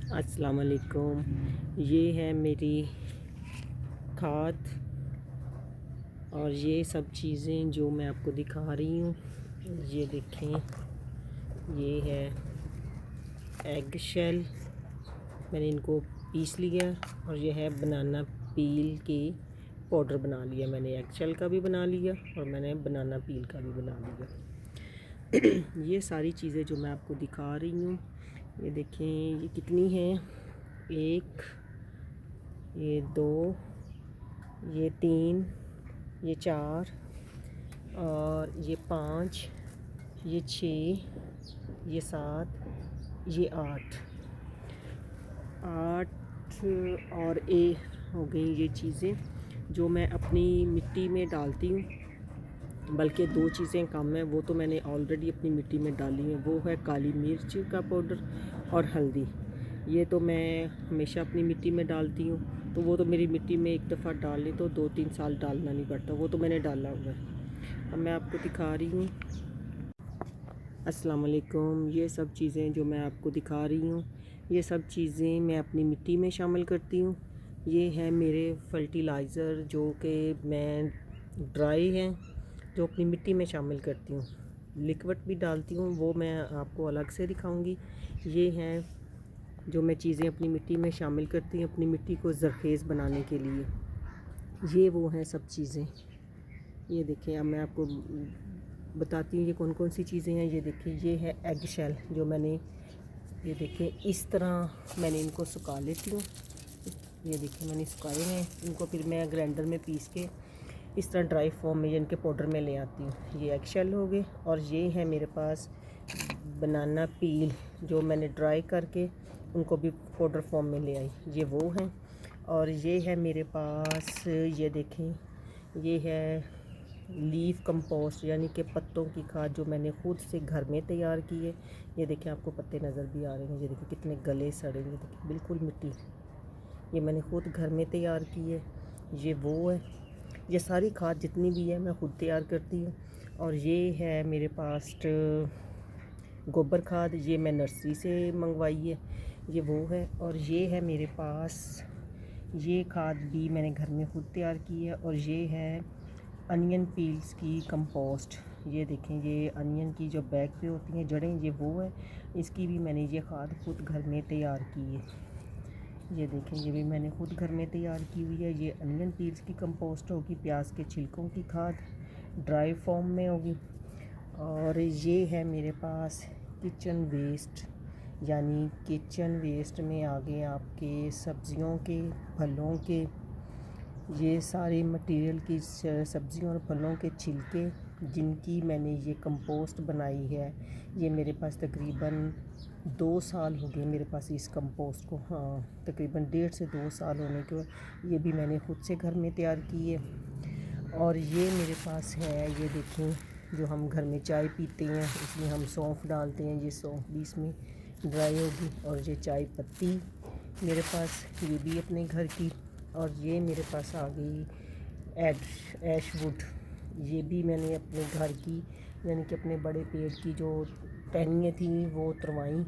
अस्सलाम वालेकुम। ये है मेरी खाद और ये सब चीज़ें जो मैं आपको दिखा रही हूँ। ये देखें, ये है एग शेल, मैंने इनको पीस लिया। और ये है बनाना पील की पाउडर बना लिया मैंने। एग शेल का भी बना लिया और मैंने बनाना पील का भी बना लिया। ये सारी चीज़ें जो मैं आपको दिखा रही हूँ, ये देखें ये कितनी हैं। एक, ये दो, ये तीन, ये चार, और ये पाँच, ये छः, ये सात, ये आठ और ए हो गई ये चीज़ें जो मैं अपनी मिट्टी में डालती हूँ। बल्कि दो चीज़ें कम है, वो तो मैंने ऑलरेडी अपनी मिट्टी में डाली हैं। वो है काली मिर्च का पाउडर और हल्दी। ये तो मैं हमेशा अपनी मिट्टी में डालती हूँ, तो वो तो मेरी मिट्टी में एक दफ़ा डालने तो 2-3 साल डालना नहीं पड़ता, वो तो मैंने डाला हुआ है। अब मैं आपको दिखा रही हूँ। अस्सलाम वालेकुम। ये सब चीज़ें जो मैं आपको दिखा रही हूँ, ये सब चीज़ें मैं अपनी मिट्टी में शामिल करती हूँ। ये है मेरे फर्टिलाइज़र जो कि मैं ड्राई हैं, जो अपनी मिट्टी में शामिल करती हूँ। लिक्विड भी डालती हूँ, वो मैं आपको अलग से दिखाऊंगी। ये हैं जो मैं चीज़ें अपनी मिट्टी में शामिल करती हूँ अपनी मिट्टी को ज़रख़ेज़ बनाने के लिए। ये वो हैं सब चीज़ें। ये देखिए, अब मैं आपको बताती हूँ ये कौन कौन सी चीज़ें हैं। ये देखिए, ये है एग शेल जो मैंने, ये देखिए इस तरह मैंने इनको सुखा लेती हूँ। ये देखिए मैंने सुखाए हैं इनको, फिर मैं ग्राइंडर में पीस के इस तरह ड्राई फॉर्म में इनके पाउडर में ले आती हूँ। ये एग शेल हो गए। और ये है मेरे पास बनाना पील जो मैंने ड्राई करके उनको भी पाउडर फॉर्म में ले आई, ये वो हैं। और ये है मेरे पास, ये देखें, ये है लीफ कंपोस्ट यानी कि पत्तों की खाद जो मैंने ख़ुद से घर में तैयार की है। ये देखें, आपको पत्ते नज़र भी आ रहे हैं। ये देखिए कितने गले सड़े, ये देखिए बिल्कुल मिट्टी, ये मैंने ख़ुद घर में तैयार की है। ये वो है, ये सारी खाद जितनी भी है मैं ख़ुद तैयार करती हूँ। और ये है मेरे पास गोबर खाद, ये मैं नर्सरी से मंगवाई है, ये वो है। और ये है मेरे पास, ये खाद भी मैंने घर में ख़ुद तैयार की है। और ये है अनियन पील्स की कंपोस्ट। ये देखें, ये अनियन की जो बैक पे होती हैं जड़ें, ये वो है। इसकी भी मैंने ये खाद ख़ुद घर में तैयार की है। ये देखें, ये भी मैंने ख़ुद घर में तैयार की हुई है। ये अनियन पील्स की कंपोस्ट होगी, प्याज के छिलकों की खाद ड्राई फॉर्म में होगी। और ये है मेरे पास किचन वेस्ट, यानी किचन वेस्ट में आ गए आपके सब्ज़ियों के, फलों के, ये सारे मटेरियल की सब्ज़ियों और फलों के छिलके जिनकी मैंने ये कंपोस्ट बनाई है। ये मेरे पास तकरीबन 2 साल हो गए मेरे पास इस कंपोस्ट को। हाँ, तकरीबन 1.5 से 2 साल होने के, ये भी मैंने ख़ुद से घर में तैयार की है। और ये मेरे पास है, ये देखें, जो हम घर में चाय पीते हैं इसमें हम सौंफ डालते हैं, ये सौंफ भी इसमें ड्राई होगी। और ये चाय पत्ती मेरे पास, ये भी अपने घर की। और ये मेरे पास आ गई ऐशवुड, ये भी मैंने अपने घर की, यानी कि अपने बड़े पेड़ की जो टहनियाँ थी वो उतरवाई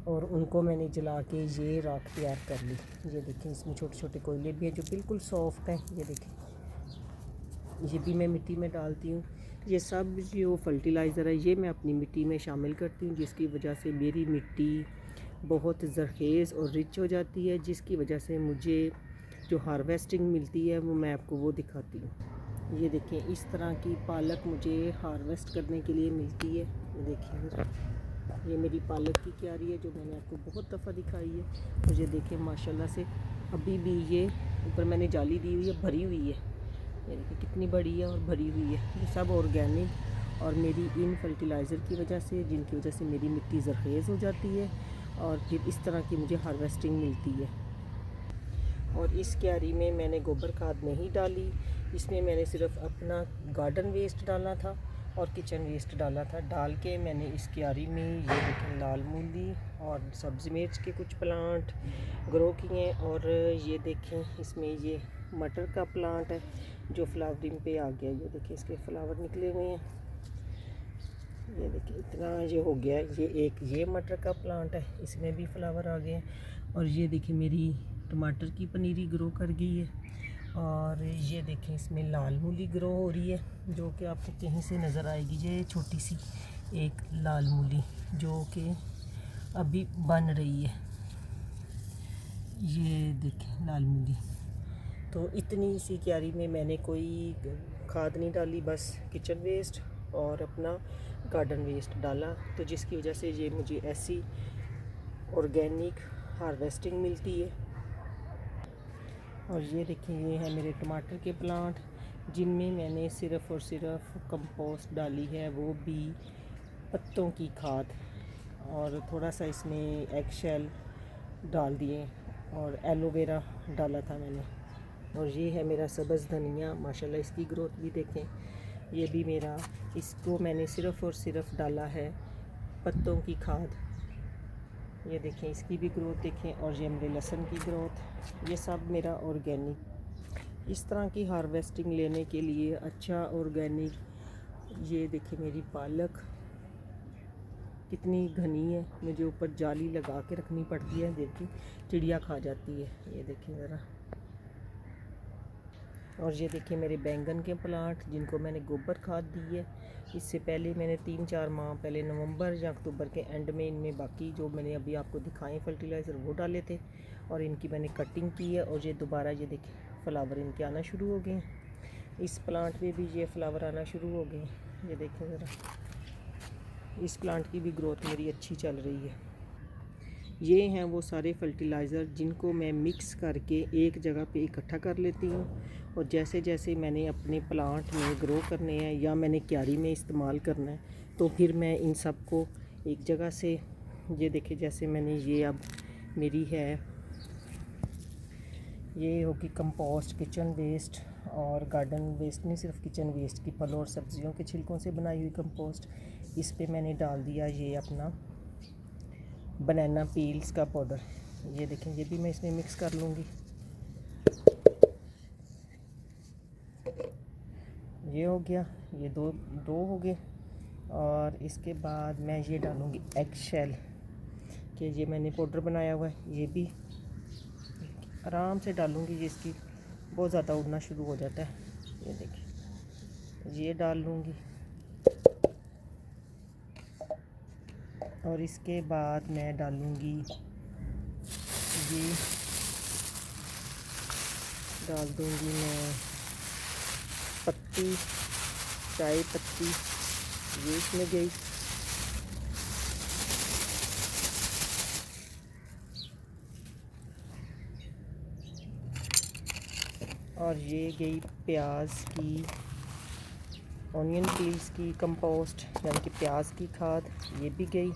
और उनको मैंने जला के ये राख तैयार कर ली। ये देखें, इसमें छोटे छोटे कोयले भी हैं जो बिल्कुल सॉफ्ट हैं। ये देखें, ये भी मैं मिट्टी में डालती हूँ। ये सब जो फर्टिलाइज़र है ये मैं अपनी मिट्टी में शामिल करती हूँ, जिसकी वजह से मेरी मिट्टी बहुत ज़रख़ेज़ और रिच हो जाती है, जिसकी वजह से मुझे जो हार्वेस्टिंग मिलती है वो मैं आपको वो दिखाती हूँ। ये देखें, इस तरह की पालक मुझे हार्वेस्ट करने के लिए मिलती है। ये देखिए, ये मेरी पालक की क्यारी है जो मैंने आपको बहुत दफ़ा दिखाई है। और ये देखें माशाल्लाह से अभी भी ये ऊपर मैंने जाली दी हुई है, भरी हुई है। ये देखिए कितनी बड़ी है और भरी हुई है। ये सब ऑर्गेनिक और मेरी इन फर्टिलाइज़र की वजह से, जिनकी वजह से मेरी मिट्टी ज़रख़ेज़ हो जाती है और फिर इस तरह की मुझे हार्वेस्टिंग मिलती है। और इस क्यारी में मैंने गोबर खाद नहीं डाली, इसमें मैंने सिर्फ अपना गार्डन वेस्ट डाला था और किचन वेस्ट डाला था। डाल के मैंने इस क्यारी में ये देखें लाल मूली और सब्ज़ी मिर्च के कुछ प्लांट ग्रो किए। और ये देखें, इसमें ये मटर का प्लांट है जो फ्लावरिंग पे आ गया। ये देखिए इसके फ्लावर निकले हुए हैं। ये देखिए इतना ये हो गया। ये मटर का प्लांट है, इसमें भी फ्लावर आ गए हैं। और ये देखिए मेरी टमाटर की पनीरी ग्रो कर गई है। और ये देखें इसमें लाल मूली ग्रो हो रही है, जो कि आपको कहीं से नज़र आएगी। ये छोटी सी एक लाल मूली जो कि अभी बन रही है। ये देखें लाल मूली। तो इतनी सी क्यारी में मैंने कोई खाद नहीं डाली, बस किचन वेस्ट और अपना गार्डन वेस्ट डाला, तो जिसकी वजह से ये मुझे ऐसी ऑर्गेनिक हार्वेस्टिंग मिलती है। और ये देखिए ये है मेरे टमाटर के प्लांट, जिनमें मैंने सिर्फ़ और सिर्फ कंपोस्ट डाली है, वो भी पत्तों की खाद, और थोड़ा सा इसमें एग शेल डाल दिए और एलोवेरा डाला था मैंने। और ये है मेरा सब्ज़ धनिया, माशाल्लाह इसकी ग्रोथ भी देखें। ये भी मेरा, इसको मैंने सिर्फ़ और सिर्फ डाला है पत्तों की खाद। ये देखें इसकी भी ग्रोथ देखें। और ये मेरे लहसुन की ग्रोथ, ये सब मेरा ऑर्गेनिक। इस तरह की हार्वेस्टिंग लेने के लिए अच्छा ऑर्गेनिक, ये देखें मेरी पालक कितनी घनी है, मुझे ऊपर जाली लगा के रखनी पड़ती है, देखिए चिड़िया खा जाती है। ये देखिए ज़रा। और ये देखिए मेरे बैंगन के प्लांट, जिनको मैंने गोबर खाद दी है। इससे पहले मैंने 3-4 माह पहले नवंबर या अक्टूबर के एंड में इनमें बाकी जो मैंने अभी आपको दिखाए फर्टिलाइज़र वो डाले थे, और इनकी मैंने कटिंग की है। और ये दोबारा ये देखिए फ्लावर इनके आना शुरू हो गए हैं। इस प्लांट में भी ये फ्लावर आना शुरू हो गए हैं। ये देखें ज़रा, इस प्लांट की भी ग्रोथ मेरी अच्छी चल रही है। ये हैं वो सारे फर्टिलाइज़र जिनको मैं मिक्स करके एक जगह पे इकट्ठा कर लेती हूँ, और जैसे जैसे मैंने अपने प्लांट में ग्रो करने हैं या मैंने क्यारी में इस्तेमाल करना है, तो फिर मैं इन सब को एक जगह से, ये देखिए जैसे मैंने ये अब मेरी है, ये होगी कंपोस्ट किचन वेस्ट और गार्डन वेस्ट, नहीं सिर्फ किचन वेस्ट की, फलों और सब्जियों के छिलकों से बनाई हुई कंपोस्ट। इस पे मैंने डाल दिया ये अपना बनाना पील्स का पाउडर। ये देखें ये भी मैं इसमें मिक्स कर लूँगी। ये हो गया, ये दो हो गए। और इसके बाद मैं ये डालूँगी एग शेल, कि ये मैंने पाउडर बनाया हुआ है, ये भी आराम से डालूँगी। ये इसकी बहुत ज़्यादा उड़ना शुरू हो जाता है। ये देखिए ये डाल लूँगी। और इसके बाद मैं डालूँगी, ये डाल दूँगी मैं पत्ती, चाय पत्ती, ये इसमें गई। और ये गई प्याज की, ऑनियन पील्स की कंपोस्ट, यानी कि प्याज की खाद, ये भी गई।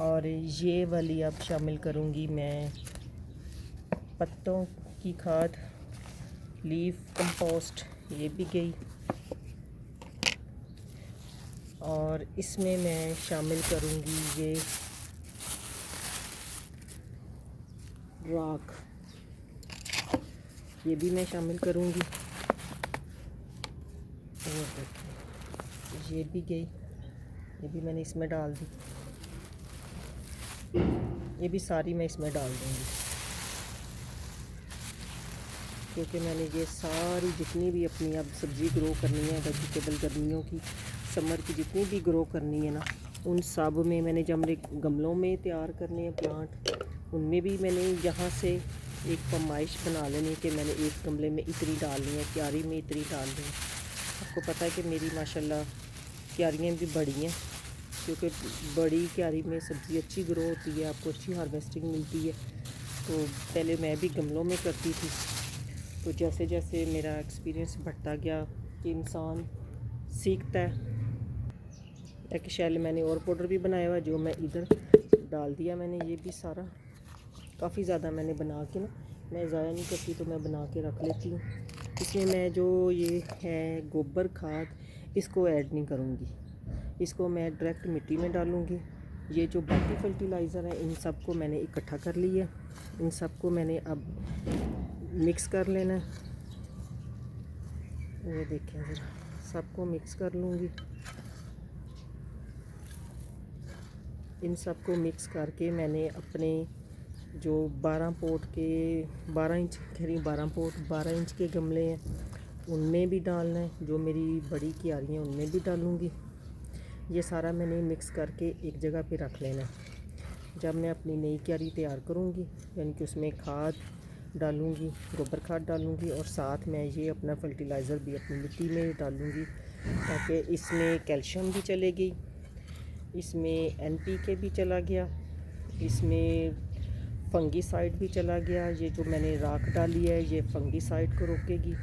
और ये वाली अब शामिल करूँगी मैं पत्तों की खाद, लीफ कंपोस्ट, ये भी गई। और इसमें मैं शामिल करूँगी ये राख, ये भी मैं शामिल करूँगी। और देखिए ये भी गई, ये भी मैंने इसमें डाल दी। ये भी सारी मैं इसमें डाल दूँगी, क्योंकि मैंने ये सारी जितनी भी अपनी अब सब्ज़ी ग्रो करनी है, वेजिटेबल गर्मियों की, समर की जितनी भी ग्रो करनी है ना, उन सब में मैंने, जब मेरे गमलों में तैयार करने हैं प्लांट, उनमें भी मैंने यहाँ से एक फरमाइश बना लेनी कि मैंने एक गमले में इतनी डालनी है, क्यारी में इतनी डालनी है। आपको पता है कि मेरी माशाल्लाह क्यारियाँ भी बड़ी हैं, क्योंकि बड़ी क्यारी में सब्ज़ी अच्छी ग्रो होती है, आपको अच्छी हार्वेस्टिंग मिलती है। तो पहले मैं भी गमलों में करती थी, तो जैसे जैसे मेरा एक्सपीरियंस बढ़ता गया कि इंसान सीखता है। एक शैल मैंने और पाउडर भी बनाया हुआ, जो मैं इधर डाल दिया मैंने। ये भी सारा काफ़ी ज़्यादा मैंने बना के ना, मैं ज़ाया नहीं करती, तो मैं बना के रख लेती हूँ। इसमें मैं जो ये है गोबर खाद, इसको ऐड नहीं करूँगी, इसको मैं डायरेक्ट मिट्टी में डालूँगी। ये जो बाकी फर्टिलाइज़र है, इन सब को मैंने इकट्ठा कर लिया, इन सब को मैंने अब मिक्स कर लेना है। ये देखें ज़रा, सबको मिक्स कर लूँगी। इन सब को मिक्स करके मैंने अपने जो 12 इंच 12 इंच के गमले हैं उनमें भी डालना है, जो मेरी बड़ी क्यारी हैं उनमें भी डालूँगी। ये सारा मैंने मिक्स करके एक जगह पे रख लेना है। जब मैं अपनी नई क्यारी तैयार करूँगी यानी कि उसमें खाद डालूँगी, गोबर खाद डालूँगी और साथ मैं ये अपना फर्टिलाइज़र भी अपनी मिट्टी में डालूँगी, ताकि इसमें कैल्शियम भी चलेगी, इसमें NPK भी चला गया, इसमें फंगीसाइड भी चला गया। ये जो मैंने राख डाली है ये फंगीसाइड को रोकेगी।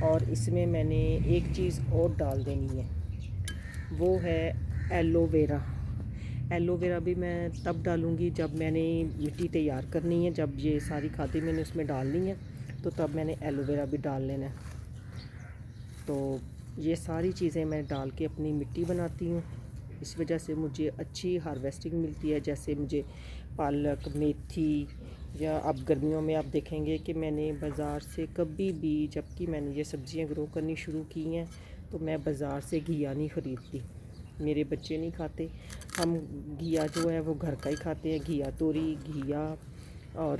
और इसमें मैंने एक चीज़ और डाल देनी है, वो है एलोवेरा। एलोवेरा भी मैं तब डालूँगी जब मैंने मिट्टी तैयार करनी है, जब ये सारी खादें मैंने उसमें डालनी है तो तब मैंने एलोवेरा भी डाल लेना है। तो ये सारी चीज़ें मैं डाल के अपनी मिट्टी बनाती हूँ। इस वजह से मुझे अच्छी हार्वेस्टिंग मिलती है। जैसे मुझे पालक, मेथी, या अब गर्मियों में आप देखेंगे कि मैंने बाज़ार से कभी भी, जबकि मैंने ये सब्ज़ियाँ ग्रो करनी शुरू की हैं, तो मैं बाज़ार से घिया नहीं ख़रीदती। मेरे बच्चे नहीं खाते, हम घिया जो है वो घर का ही खाते हैं। घिया तोरी, घिया और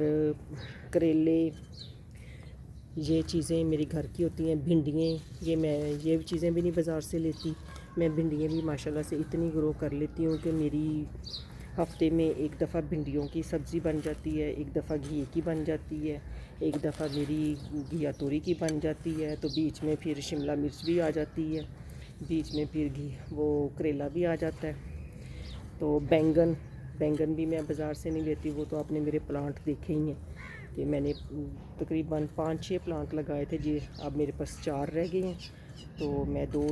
करेले, ये चीज़ें मेरी घर की होती हैं। भिंडियाँ, ये चीज़ें भी नहीं बाज़ार से लेती। मैं भिंडियाँ भी माशाल्लाह से इतनी ग्रो कर लेती हूँ कि मेरी हफ्ते में एक दफ़ा भिंडियों की सब्ज़ी बन जाती है, एक दफ़ा घी की बन जाती है, एक दफ़ा मेरी घिया तोरी की बन जाती है। तो बीच में फिर शिमला मिर्च भी आ जाती है, बीच में फिर वो करेला भी आ जाता है। तो बैंगन भी मैं बाज़ार से नहीं लेती। वो तो आपने मेरे प्लांट देखे ही हैं कि मैंने तकरीबन 5-6 प्लांट लगाए थे जी, अब मेरे पास 4 रह गए हैं। तो मैं 2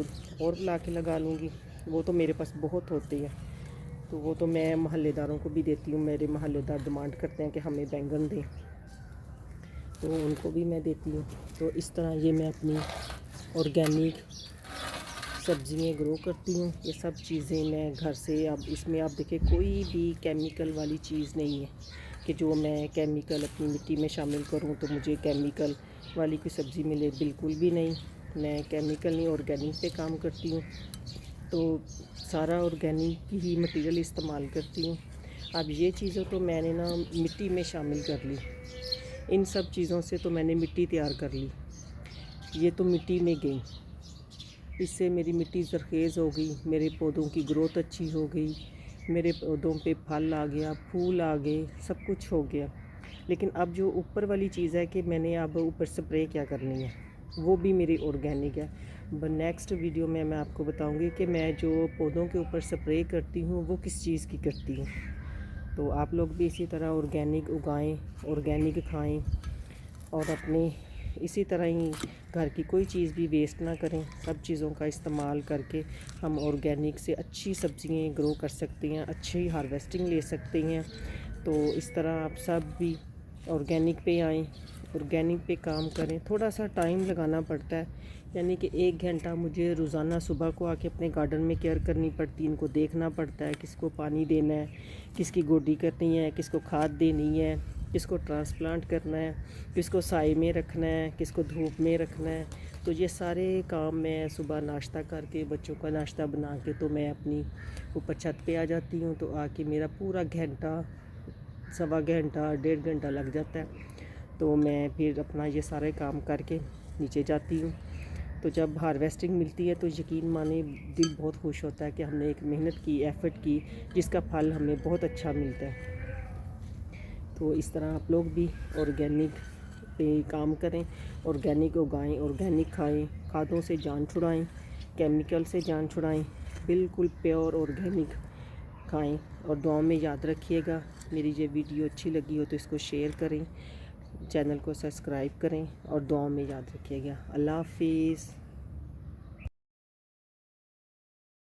और ला के लगा लूँगी। वो तो मेरे पास बहुत होते हैं, तो वो तो मैं मोहल्लेदारों को भी देती हूँ। मेरे मोहल्लेदार डिमांड करते हैं कि हमें बैंगन दें, तो उनको भी मैं देती हूँ। तो इस तरह ये मैं अपनी ऑर्गेनिक सब्ज़ियाँ ग्रो करती हूँ। ये सब चीज़ें मैं घर से, अब इसमें आप देखें कोई भी केमिकल वाली चीज़ नहीं है कि जो मैं केमिकल अपनी मिट्टी में शामिल करूँ तो मुझे केमिकल वाली कोई सब्ज़ी मिले, बिल्कुल भी नहीं। मैं केमिकल नहीं, ऑर्गेनिक पे काम करती हूँ, तो सारा ऑर्गेनिक ही मटेरियल इस्तेमाल करती हूँ। अब ये चीज़ें तो मैंने ना मिट्टी में शामिल कर ली, इन सब चीज़ों से तो मैंने मिट्टी तैयार कर ली। ये तो मिट्टी में गई, इससे मेरी मिट्टी ज़रख़ेज़ हो गई, मेरे पौधों की ग्रोथ अच्छी हो गई, मेरे पौधों पे फल आ गया, फूल आ गए, सब कुछ हो गया। लेकिन अब जो ऊपर वाली चीज़ है कि मैंने अब ऊपर स्प्रे क्या करनी है, वो भी मेरी ऑर्गेनिक है। नेक्स्ट वीडियो में मैं आपको बताऊंगी कि मैं जो पौधों के ऊपर स्प्रे करती हूँ वो किस चीज़ की करती हूँ। तो आप लोग भी इसी तरह ऑर्गेनिक उगाएं, ऑर्गेनिक खाएं और अपने इसी तरह ही घर की कोई चीज़ भी वेस्ट ना करें। सब चीज़ों का इस्तेमाल करके हम ऑर्गेनिक से अच्छी सब्ज़ियाँ ग्रो कर सकते हैं, अच्छी हार्वेस्टिंग ले सकते हैं। तो इस तरह आप सब भी ऑर्गेनिक पे आएँ, ऑर्गेनिक पे काम करें। थोड़ा सा टाइम लगाना पड़ता है, यानी कि 1 घंटा मुझे रोज़ाना सुबह को आके अपने गार्डन में केयर करनी पड़ती है। इनको देखना पड़ता है, किसको पानी देना है, किसकी गोडी करनी है, किसको खाद देनी है, किसको ट्रांसप्लांट करना है, किसको साए में रखना है, किसको धूप में रखना है। तो ये सारे काम मैं सुबह नाश्ता करके, बच्चों का नाश्ता बना के, तो मैं अपनी ऊपर छत पे आ जाती हूँ। तो आके मेरा पूरा घंटा, सवा घंटा, 1.5 घंटा लग जाता है। तो मैं फिर अपना ये सारे काम करके नीचे जाती हूँ। तो जब हार्वेस्टिंग मिलती है तो यकीन माने दिल बहुत खुश होता है कि हमने एक मेहनत की, एफ़र्ट की, जिसका फल हमें बहुत अच्छा मिलता है। तो इस तरह आप लोग भी ऑर्गेनिक पे काम करें, ऑर्गेनिक उगाएं, ऑर्गेनिक खाएं, खादों से जान छुड़ाएं, केमिकल से जान छुड़ाएं, बिल्कुल प्योर ऑर्गेनिक खाएं। और दुआ में याद रखिएगा। मेरी ये वीडियो अच्छी लगी हो तो इसको शेयर करें, चैनल को सब्सक्राइब करें और दुआ में याद रखिएगा। अल्लाह हाफिज़।